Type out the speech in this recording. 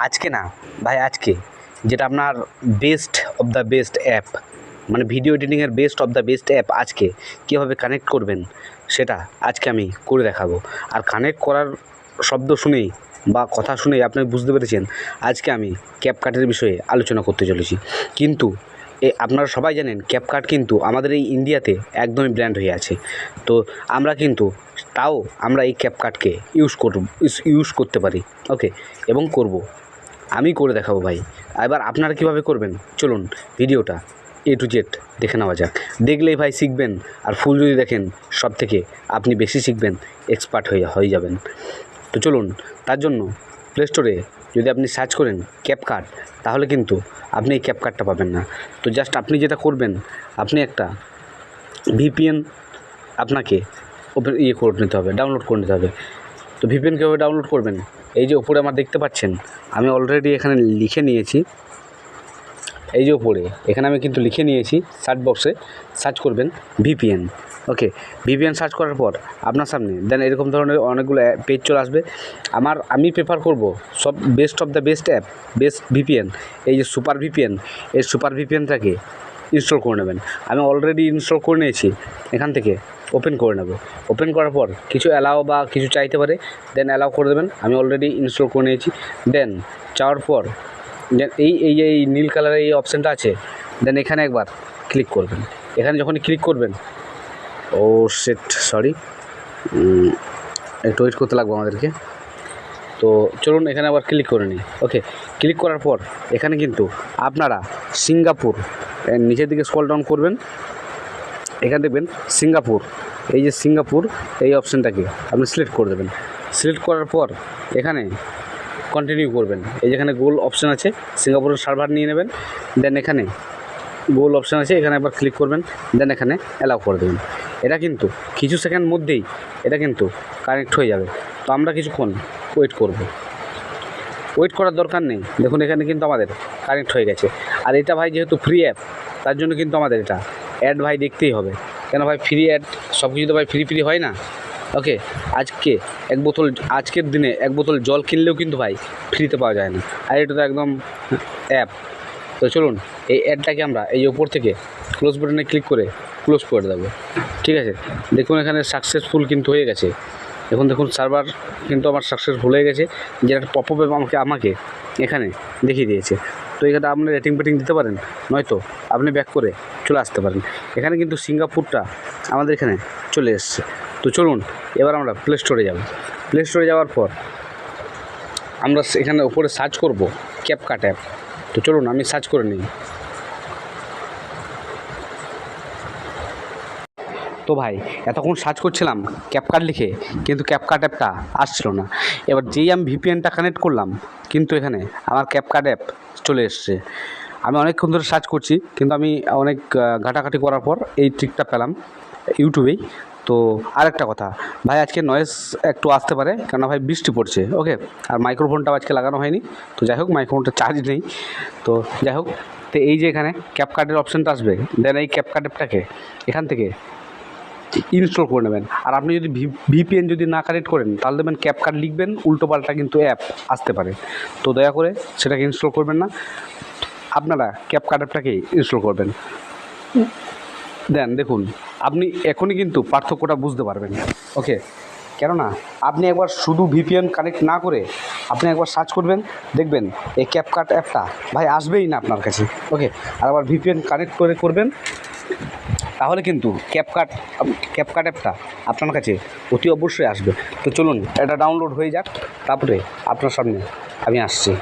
আজকে না ভাই, আজকে যেটা আপনার best of the best app, মানে ভিডিও এডিটিংয়ের best of the best app, আজকে কীভাবে কানেক্ট করবেন সেটা আজকে আমি করে দেখাবো। আর কানেক্ট করার শব্দ শুনেই বা কথা শুনেই আপনি বুঝতে পেরেছেন আজকে আমি ক্যাপকাটের বিষয়ে আলোচনা করতে চলেছি। কিন্তু আপনারা সবাই জানেন ক্যাপকাট কিন্তু আমাদের এই ইন্ডিয়াতে একদমই ব্র্যান্ড হয়ে আছে। তো আমরা কিন্তু তাও আমরা এই ক্যাপকাটকে ইউজ করতে পারি, ওকে, এবং করব। আমি করে দেখাবো ভাই। এবার আপনারা কীভাবে করবেন চলুন ভিডিওটা A to Z দেখে নেওয়া যাক। দেখলেই ভাই শিখবেন, আর ফুল যদি দেখেন সব থেকে আপনি বেশি শিখবেন, এক্সপার্ট হয়ে যাবেন। তো চলুন, তার জন্য প্লে স্টোরে যদি আপনি সার্চ করেন ক্যাপকাট, তাহলে কিন্তু আপনি এই ক্যাপকাটটা পাবেন না। তো জাস্ট আপনি যেটা করবেন, আপনি একটা VPN আপনাকে করে নিতে হবে, ডাউনলোড করে নিতে হবে। তো VPN কীভাবে ডাউনলোড করবেন, এই যে উপরে আমার দেখতে পাচ্ছেন, আমি অলরেডি এখানে লিখে নিয়েছি। এই যে উপরে এখানে আমি কিন্তু লিখে নিয়েছি, সার্চ বক্সে সার্চ করবেন VPN, ওকে। VPN সার্চ করার পর আপনার সামনে দেন এরকম ধরনের অনেকগুলো পেজ চলে আসবে। আমি প্রেফার করব সব best of the best app, best VPN, এই যে সুপার VPN, এই সুপার VPNটাকে ইনস্টল করে নেবেন। আমি অলরেডি ইনস্টল করে নিয়েছি, এখান থেকে ওপেন করে নেব। ওপেন করার পর কিছু অ্যালাও বা কিছু চাইতে পারে, দেন অ্যালাও করে দেবেন। আমি অলরেডি ইনস্টল করে নিয়েছি। দেন চাওয়ার পর দেন এই নীল কালারের এই অপশানটা আছে, দেন এখানে একবার ক্লিক করবেন। এখানে যখনই ক্লিক করবেন, ও সেট সরি, একটু ওয়েট করতে লাগবে আমাদেরকে। তো চলুন এখানে আবার ক্লিক করে নিই, ওকে। ক্লিক করার পর এখানে কিন্তু আপনারা সিঙ্গাপুর, নিচের দিকে স্ক্রল ডাউন করবেন, এখানে দেখবেন সিঙ্গাপুর, এই যে সিঙ্গাপুর এই অপশানটাকে আপনি সিলেক্ট করে দেবেন। সিলেক্ট করার পর এখানে কন্টিনিউ করবেন। এই যেখানে গোল অপশান আছে, সিঙ্গাপুরের সার্ভার নিয়ে নেবেন। দেন এখানে গোল অপশান আছে, এখানে একবার ক্লিক করবেন, দেন এখানে অ্যালাউ করে দেবেন। এটা কিন্তু কিছু সেকেন্ড মধ্যেই এটা কিন্তু কানেক্ট হয়ে যাবে। তো আমরা কিছুক্ষণ ওয়েট করব। ওয়েট করার দরকার নেই, দেখুন এখানে কিন্তু আমাদের কানেক্ট হয়ে গেছে। আর এটা ভাই যেহেতু ফ্রি অ্যাপ, তার জন্য কিন্তু আমাদের এটা অ্যাড ভাই দেখতেই হবে। কেন ভাই, ফ্রি অ্যাড সব কিছু তো ভাই ফ্রি হয় না, ওকে। আজকের দিনে এক বোতল জল কিনলেও কিন্তু ভাই ফ্রিতে পাওয়া যায় না, আর এটা তো একদম অ্যাপ। তো চলুন এই অ্যাডটাকে আমরা এই ওপর থেকে ক্লোজ বাটনে ক্লিক করে ক্লোজ করে দেবো, ঠিক আছে। দেখুন এখানে সাকসেসফুল কিন্তু হয়ে গেছে। দেখুন সার্ভার কিন্তু আমার সাকসেসফুল হয়ে গেছে, যেটা পপ আপ আমাকে এখানে দেখিয়ে দিয়েছে। তো এখানে আপনি রেটিং দিতে পারেন, নয়তো আপনি ব্যাক করে চলে আসতে পারেন। এখানে কিন্তু সিঙ্গাপুরটা আমাদের এখানে চলে এসছে। তো চলুন এবার আমরা প্লে স্টোরে যাব। প্লে স্টোরে যাওয়ার পর আমরা এখানে উপরে সার্চ করব ক্যাপকাট অ্যাপ। তো চলুন আমি সার্চ করে নিই। তো ভাই এতক্ষণ সার্চ করছিলাম ক্যাপকাট লিখে, কিন্তু ক্যাপকাট অ্যাপটা আসছিল না। এবার যেই আমি VPNটা কানেক্ট করলাম, কিন্তু এখানে আমার ক্যাপকাট অ্যাপ চলে এসছে। আমি অনেকক্ষণ ধরে সার্চ করছি, কিন্তু আমি অনেক ঘাটাঘাটি করার পর এই ট্রিকটা পেলাম ইউটিউবেই। তো আরেকটা কথা ভাই, আজকে নয়েজ একটু আসতে পারে, কেন ভাই বৃষ্টি পড়ছে, ওকে। আর মাইক্রোফোনটাও আজকে লাগানো হয়নি, তো যাই হোক মাইক্রোফোনটা চার্জ নেই। তো যাই হোক, তো এই যে এখানে ক্যাপকাটের অপশানটা আসবে, দেন এই ক্যাপকাট অ্যাপটাকে এখান থেকে ইনস্টল করে নেবেন। আর আপনি যদি VPN যদি না কানেক্ট করেন, তাহলে দেখবেন ক্যাপকাট লিখবেন উল্টোপাল্টা কিন্তু অ্যাপ আসতে পারে। তো দয়া করে সেটাকে ইনস্টল করবেন না, আপনারা ক্যাপকাট অ্যাপটাকে ইনস্টল করবেন। দেন দেখুন আপনি এখনই কিন্তু পার্থক্যটা বুঝতে পারবেন, ওকে। কেননা আপনি একবার শুধু VPN কানেক্ট না করে আপনি একবার সার্চ করবেন, দেখবেন এই ক্যাপকাট অ্যাপটা ভাই আসবেই না আপনার কাছে, ওকে। আর আবার VPN কানেক্ট করে করবেন, তাহলে কিন্তু ক্যাপকাট অ্যাপটা আপনার কাছে অতি অবশ্যই আসবে। তো চলুন এটা ডাউনলোড হয়ে যাক, তারপরে আপনার সামনে আমি আসছি।